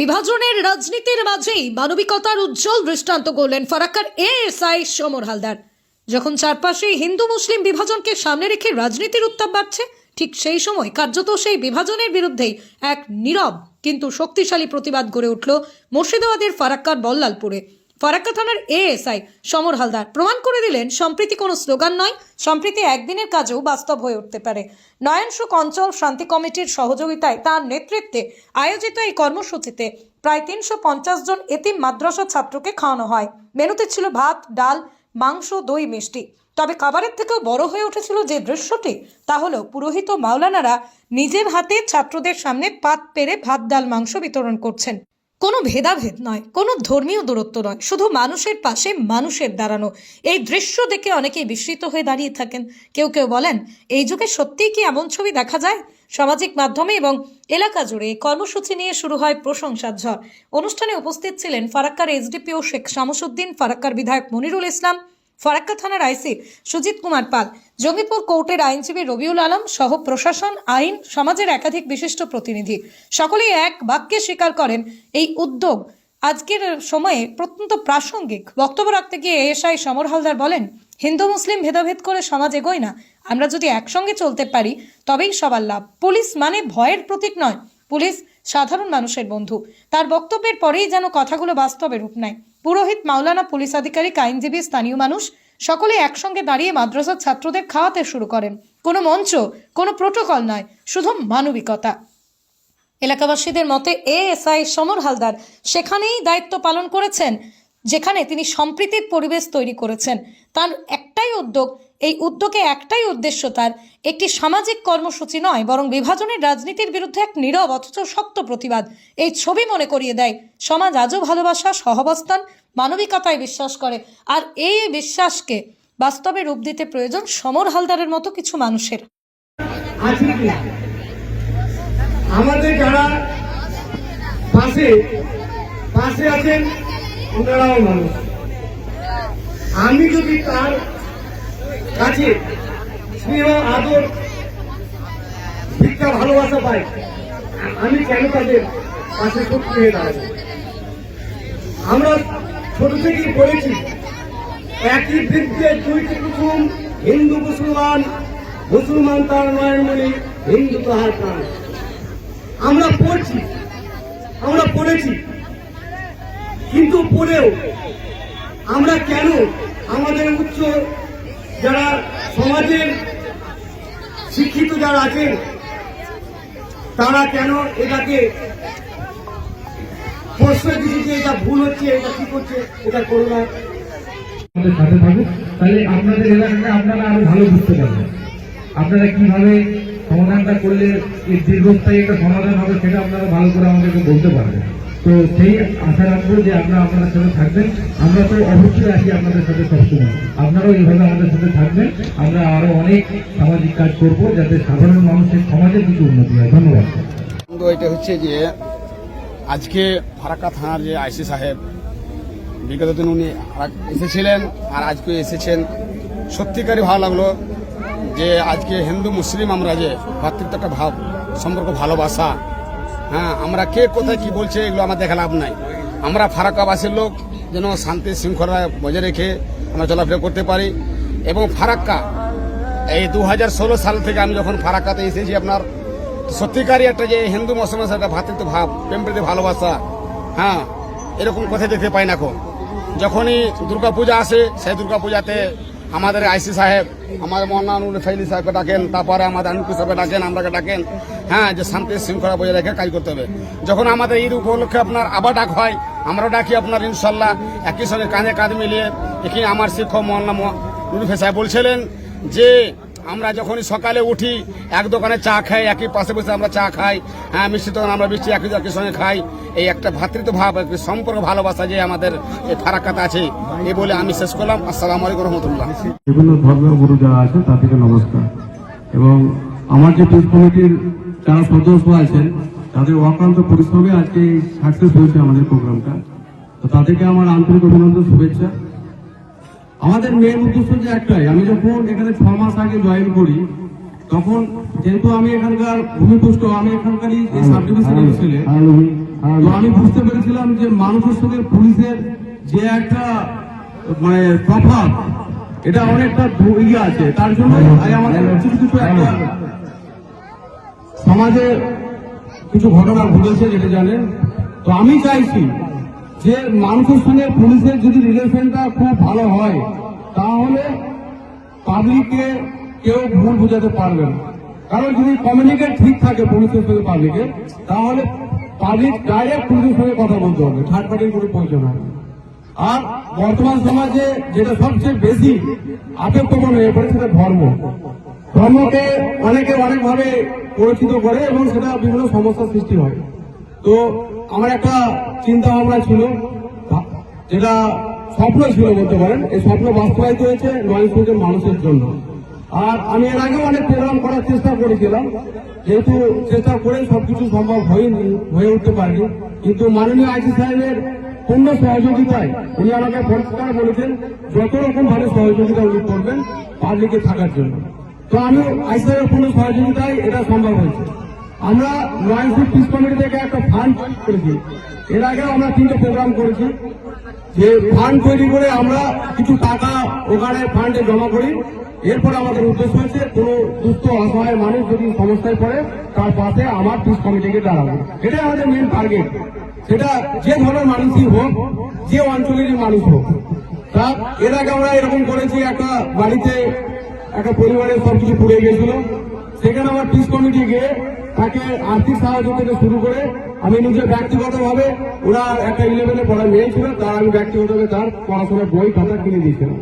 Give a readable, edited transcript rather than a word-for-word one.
বিভাজনের রাজনীতির মাঝেই মানবিকতার উজ্জ্বল দৃষ্টান্ত গড়লেন ফারাক্কার এএসআই সমর হালদার। যখন চারপাশে হিন্দু মুসলিম বিভাজনকে সামনে রেখে রাজনীতির উত্তাপ বাড়ছে, ঠিক সেই সময় কার্যত সেই বিভাজনের বিরুদ্ধেই এক নীরব কিন্তু শক্তিশালী প্রতিবাদ গড়ে উঠল মুর্শিদাবাদের ফারাক্কার বল্লালপুরে। ফারাক্কা থানার এএসআই সমর হালদার প্রমাণ করে দিলেন সম্প্রীতি কোনো স্লোগান নয়, সম্প্রীতি একদিনের কাজেও বাস্তব হয়ে উঠতে পারে। নয়নসুখ অঞ্চল শান্তি কমিটির সহযোগিতায় তার নেতৃত্বে আয়োজিত এই কর্মসূচিতে প্রায় ৩৫০ জন এতিম মাদ্রাসা ছাত্রকে খাওয়ানো হয়। মেনুতে ছিল ভাত, ডাল, মাংস, দই, মিষ্টি। তবে খাবারের থেকেও বড় হয়ে উঠেছিল যে দৃশ্যটি, তা হলো পুরোহিত মাওলানারা নিজের হাতে ছাত্রদের সামনে পাত পেরে ভাত, ডাল, মাংস বিতরণ করছেন। কোনো ভেদাভেদ নয়, কোনো ধর্মীয় দূরত্ব নয়, শুধু মানুষের পাশে মানুষের দাঁড়ানো। এই দৃশ্য দেখে অনেকেই বিস্মিত হয়ে দাঁড়িয়ে থাকেন। কেউ কেউ বলেন, এই যুগে সত্যিই কি এমন ছবি দেখা যায়? সামাজিক মাধ্যমে এবং এলাকা জুড়ে এই কর্মসূচি নিয়ে শুরু হয় প্রশংসার ঝড়। অনুষ্ঠানে উপস্থিত ছিলেন ফারাক্কার এসডিপিও শেখ শামসুদ্দিন, ফারাক্কার বিধায়ক মনিরুল ইসলাম, ফারাক্কা থানার আইসি সুজিত কুমার পাল, জঙ্গিপুর কোর্টের আইনজীবী রবিউল আলম সহ প্রশাসন, আইন, সমাজের একাধিক বিশিষ্ট প্রতিনিধি। সকলেই এক বাক্যে স্বীকার করেন এই উদ্যোগ আজকের সময়ে অত্যন্ত প্রাসঙ্গিক। বক্তব্য রাখতে গিয়ে এএসআই সমর হালদার বলেন, হিন্দু মুসলিম ভেদাভেদ করে সমাজ এগোয় না। আমরা যদি একসঙ্গে চলতে পারি তবেই সবার লাভ। পুলিশ মানে ভয়ের প্রতীক নয়, পুলিশ সাধারণ মানুষের বন্ধু। তার বক্তব্যের পরেই যেন কথাগুলো বাস্তবে রূপ নেয়। পুরোহিত, মাওলানা, পুলিশ আধিকারিক, আইনজীবী, স্থানীয় মানুষ সকলে একসঙ্গে দাঁড়িয়ে মাদ্রাসার ছাত্রদের খাওয়াতে শুরু করেন। কোনো মঞ্চ, কোনো প্রোটোকল নয়, শুধু মানবিকতা। এলাকাবাসীদের মতে এএসআই সমর হালদার সেখানেই দায়িত্ব পালন করেছেন যেখানে তিনি সম্প্রীতির পরিবেশ তৈরি করেছেন। তার একটাই উদ্যোগ, এই উদ্যোগে একটাই উদ্দেশ্য, তার একটি সামাজিক কর্মসূচি নয়, বরং বিভাজনের রাজনীতির বিরুদ্ধে এক নীরব অথচ শক্ত প্রতিবাদ। এই ছবি মনে করিয়ে দেয় সমাজ আজও ভালোবাসা, সহাবস্থান, মানবিকতায় বিশ্বাস করে। আর এই বিশ্বাসকে বাস্তবে রূপ দিতে প্রয়োজন সমর হালদারের মতো কিছু মানুষের। আমাদের যারা পাশে আছেন ওনারাও মানুষ। আমি যদি তার কাছে স্নেহ, আদর, ভিক্ষা, ভালোবাসা পাই, আমি কেন তাদের পাশে শক্তি হয়ে দাঁড়াবো? আমরা ছোট থেকেই পড়েছি, একই বৃদ্ধে দুইটি কুসুম, হিন্দু মুসলমান, মুসলমান তার নয়নমণি, হিন্দু তাহার প্রাণ। আমরা পড়েছি, কিন্তু পড়েও আমরা কেন আমাদের উচ্চ যারা সমাজের শিক্ষিত যারা আছেন তারা কেন এটাকে প্রশ্রয় দিচ্ছে যে এটা ভুল হচ্ছে, এটা কি করছে, এটা করো না। আমাদের সাথে থাকুক, তাহলে আপনাদের এলাকাটা আপনারা আরো ভালো বুঝতে পারবেন। আপনারা কিভাবে সমাধানটা করলে এই দীর্ঘস্থায়ী একটা সমাধান হবে সেটা আপনারা ভালো করে আমাদেরকে বলতে পারবেন। তো সেই আশা রাখবো যে আপনারা আপনাদের সাথে থাকবেন। আমরা তো অবশ্যই আছি আপনাদের সাথে সবসময়, আপনারাও এইভাবে আমাদের সাথে থাকবেন। আমরা আরো অনেক সামাজিক কাজ করব যাতে সাধারণ মানুষের সমাজের কিছু উন্নতি হয়। ধন্যবাদ। এটা হচ্ছে যে আজকে ফারাক্কা থানার যে আইসি সাহেব বিগত দিন উনি এসেছিলেন আর আজকে এসেছেন, সত্যিকারই ভালো লাগলো যে আজকে হিন্দু মুসলিম আমরা যে ভাতৃত্ব একটা ভাব, সম্পর্ক, ভালোবাসা, হ্যাঁ, আমরা কে কোথায় কি বলছে এগুলো আমার দেখা লাভ নাই। আমরা ফারাক্কাবাসীর লোক যেন শান্তি শৃঙ্খলা বজায় রেখে আমরা চলাফেরা করতে পারি। এবং ফারাক্কা এই 2016 সাল থেকে আমি যখন ফারাক্কাতে এসেছি, আপনার সত্যিকারই একটা যে হিন্দু মুসলমান একটা ভ্রাতৃত্ব ভাব, প্রেম প্রীতি, ভালোবাসা, হ্যাঁ, এরকম কথা দেখতে পাই না। এখন যখনই দুর্গাপূজা আসে, সেই দুর্গাপূজাতে আমাদের আইসি সাহেব, আমাদের মৌলানা ফাইলি সাহেবকে ডাকেন, তারপরে আমাদের আনুকুল সাহেবকে ডাকেন, আমরাকে ডাকেন, হ্যাঁ, যে শান্তি শৃঙ্খলা বজায় রেখে কাজ করতে হবে। যখন আমাদের ঈদ উপলক্ষে আপনার আবার ডাক হয়, আমরা ডাকি আপনার ইনশাল্লাহ একই সঙ্গে কাঁধে কাঁধ মিলিয়ে। এখানে আমার শিক্ষক মৌলানা নুরুফে সাহেব বলছিলেন যে আমরা যখনই সকালে উঠি এক দোকানে চা খাই, একই পাশে বসে আমরা চা খাই, হ্যাঁ, মিষ্টি তখন আমরা মিষ্টি একই সঙ্গে খাই। এই একটা ভ্রাতৃত্ব ভাব, একটি সম্পর্ক, ভালোবাসা যে আমাদের এই ফারাক্কাতে আছে, এই বলে আমি শেষ করলাম। আসসালামু আলাইকুম রহমতুল্লাহ। বিভিন্ন ধর্মগুরু যারা আছেন তাদেরকে নমস্কার। এবং আমার যে পিস কমিটির যারা সদস্য আছেন তাদের অক্লান্ত পরিশ্রমে আজকে সাকসেস হয়েছে আমাদের প্রোগ্রামটা। তো তাদেরকে আমার আন্তরিক অভিনন্দন, শুভেচ্ছা। আমাদের মেন উদ্দেশ্য যে একটাই, আমি যখন এখানে 6 মাস আগে জয়েন করি তখন যেহেতু আমি এখানকার ভূমিপুষ্ট, আমি এখানকারই সাব ডিভিশনের ছেলে, তো আমি বুঝতে পেরেছিলাম যে মানুষের সঙ্গে পুলিশের যে একটা মানে তফাৎ, এটা অনেকটা ইয়ে আছে। তার জন্য আমাদের কিছু কিছু একটা সমাজে কিছু ঘটনা ঘটেছে যেটা জানেন। তো আমি চাইছি যে মানুষের সঙ্গে পুলিশের যদি রিলেশনটা খুব ভালো হয় তাহলে পাবলিককে কেউ ভুল বোঝাতে পারবে না। কারণ যদি কমিউনিকেট ঠিক থাকে পুলিশের সঙ্গে পাবলিকের, তাহলে পাবলিক ডাইরেক্ট পুলিশের সঙ্গে কথা বলতে হবে, থার্ড পার্টির কোনো প্রয়োজন হবে না। আর বর্তমান সমাজে যেটা সবচেয়ে বেশি আবেগপ্রবণ হয়ে পড়ে সেটা ধর্ম। ধর্মকে অনেকে অনেকভাবে পরিচিত করে এবং সেটা বিভিন্ন সমস্যার সৃষ্টি হয়। তো আমার একটা চিন্তা ভাবনা ছিল, যেটা স্বপ্ন ছিল বলতে পারেন, এই স্বপ্ন বাস্তবায়িত হয়েছে নয়নপুরের মানুষের জন্য। আর আমি এর আগেও অনেক প্রোগ্রাম করার চেষ্টা করেছিলাম, যেহেতু চেষ্টা করে সবকিছু সম্ভব হয়ে উঠতে পারেনি, কিন্তু মাননীয় আইসি সাহেবের পূর্ণ সহযোগিতায় উনি আমাকে পরিষ্কার বলেছেন যত রকম ভাবে সহযোগিতা উনি করবেন পাবলিকে থাকার জন্য। তো আমি আইসি সাহেবের পূর্ণ সহযোগিতায় এটা সম্ভব হয়েছে। আমরা নয়নপুর পিস কমিটি থেকে একটা ফান্ড তৈরি করেছি। এর আগেও আমরা 3টে প্রোগ্রাম করেছি, যে ফান্ড তৈরি করে আমরা কিছু টাকা ওখানে ফান্ডে জমা করি। এরপর আমাদের উদ্দেশ্য হচ্ছে কোনো দুস্থ অসহায় মানুষ যদি সমস্যায় পড়ে তার পাশে আমার পিস কমিটিকে দাঁড়াবো, এটাই আমাদের মেন টার্গেট। সেটা যে ধরনের মানুষই হোক, যে অঞ্চলেরই মানুষ হোক। তা এর আগে আমরা এরকম করেছি, একটা বাড়িতে একটা পরিবারের সবকিছু পুড়ে গিয়েছিল, সেখানে আমার পিস কমিটি গিয়ে তাকে আর্থিক সাহায্য থেকে শুরু করে আমি নিজে ব্যক্তিগতভাবে, ওরা একটা 11-এ পড়া মেয়ে ছিল, তার আমি ব্যক্তিগতভাবে তার পড়াশোনার বই খাতা কিনে দিয়েছিলাম।